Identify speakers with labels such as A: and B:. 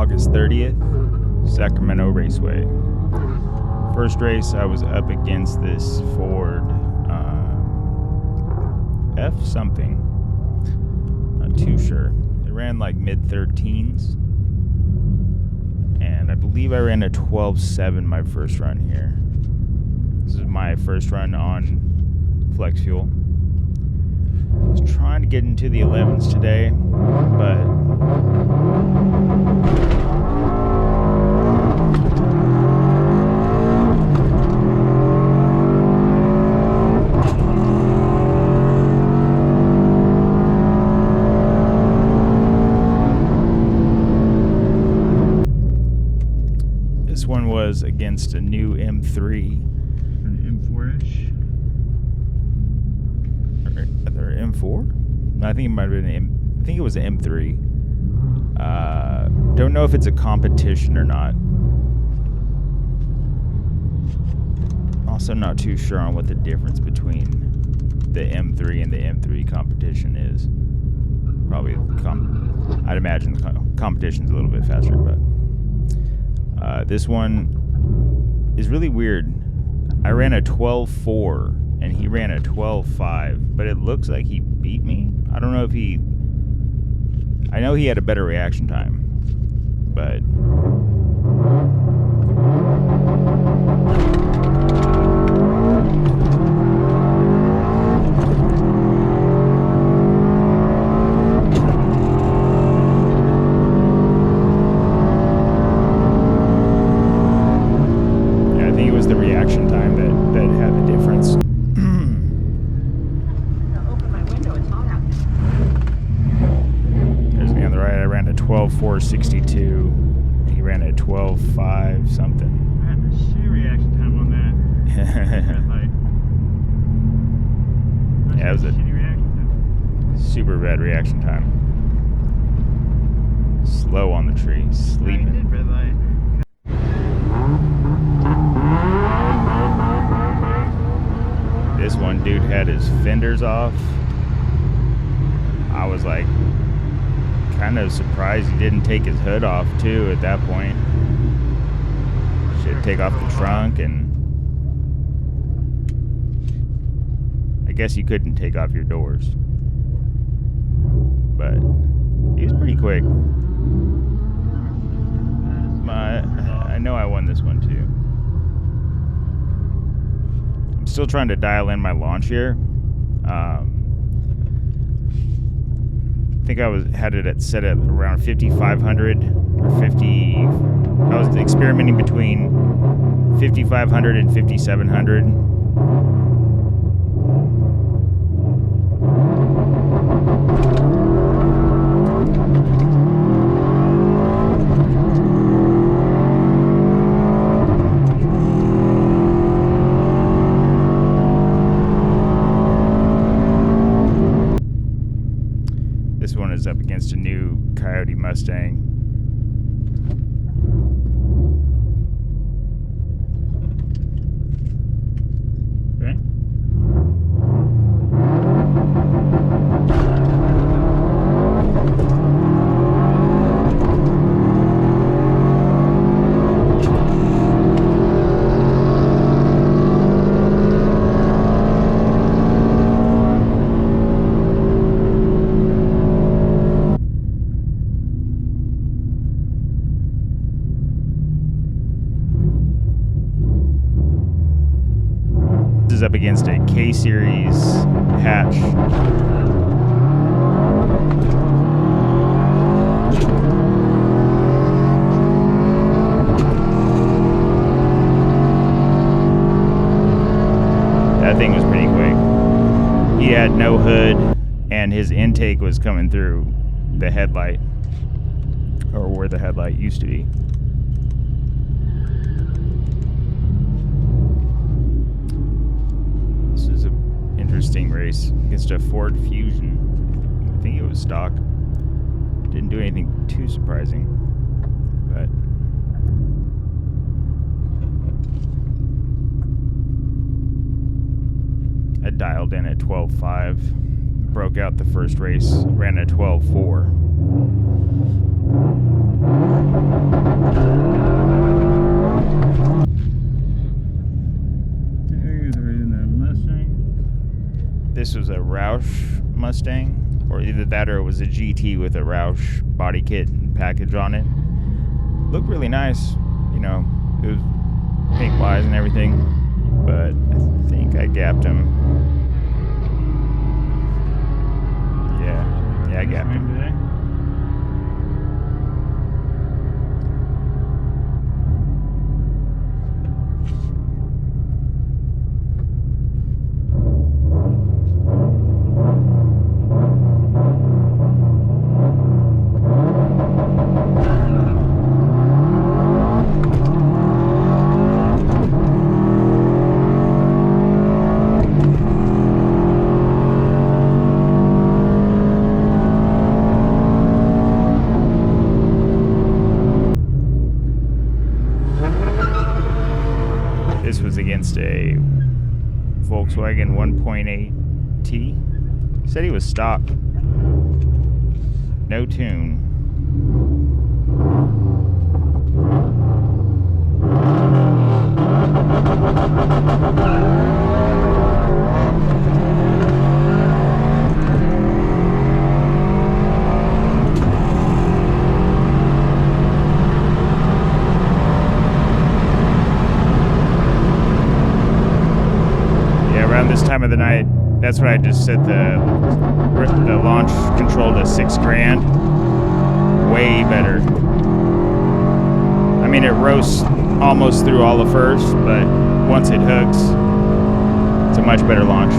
A: August 30th, Sacramento Raceway. First race, I was up against this Ford F something. Not too sure. It ran like mid-13s. And I believe I ran a 12.7 my first run here. This is my first run on flex fuel. I was trying to get into the 11s today, but this one was against a new M3.
B: An M4-ish?
A: Or M4? No, I think it might have been I think it was an M3. Don't know if it's a competition or not. Also not too sure on what the difference between the M3 and the M3 competition is. Probably, I'd imagine the competition's a little bit faster, but this one is really weird. I ran a 12.4 and he ran a 12.5, but it looks like he beat me. I don't know if I know he had a better reaction time, but yeah, I think it was the reaction time that had the difference. There's me on the right. I ran a 12.462. He ran a 12.5 something.
B: I had the shit reaction time on that.
A: Yeah, it was a
B: shitty reaction time.
A: super bad reaction time. Slow on the tree, sleeping.
B: Yeah, you did red light.
A: This one dude had his fenders off. I was like kind of surprised he didn't take his hood off too at that point. Should take off the trunk, and I guess you couldn't take off your doors. But he was pretty quick. I know I won this one too. I'm still trying to dial in my launch here. I think I had it set at around 5,500 or 50. I was experimenting between 5,500 and 5,700. This one is up against a new Coyote Mustang. Okay. Is up against a K-Series hatch. That thing was pretty quick. He had no hood, and his intake was coming through the headlight, or where the headlight used to be. Interesting race against a Ford Fusion. I think it was stock. Didn't do anything too surprising, but I dialed in at 12.5, broke out the first race, ran at 12.4. Mustang, or either that or it was a GT with a Roush body kit and package on it. Looked really nice, you know, it was paint-wise and everything, but I think I gapped him. Yeah, I gapped him.
B: Today?
A: This was against a Volkswagen 1.8T. Said he was stock. No tune. This time of the night, that's what I just set the launch control to $6,000. Way better. I mean, it roasts almost through all of first, but once it hooks, it's a much better launch.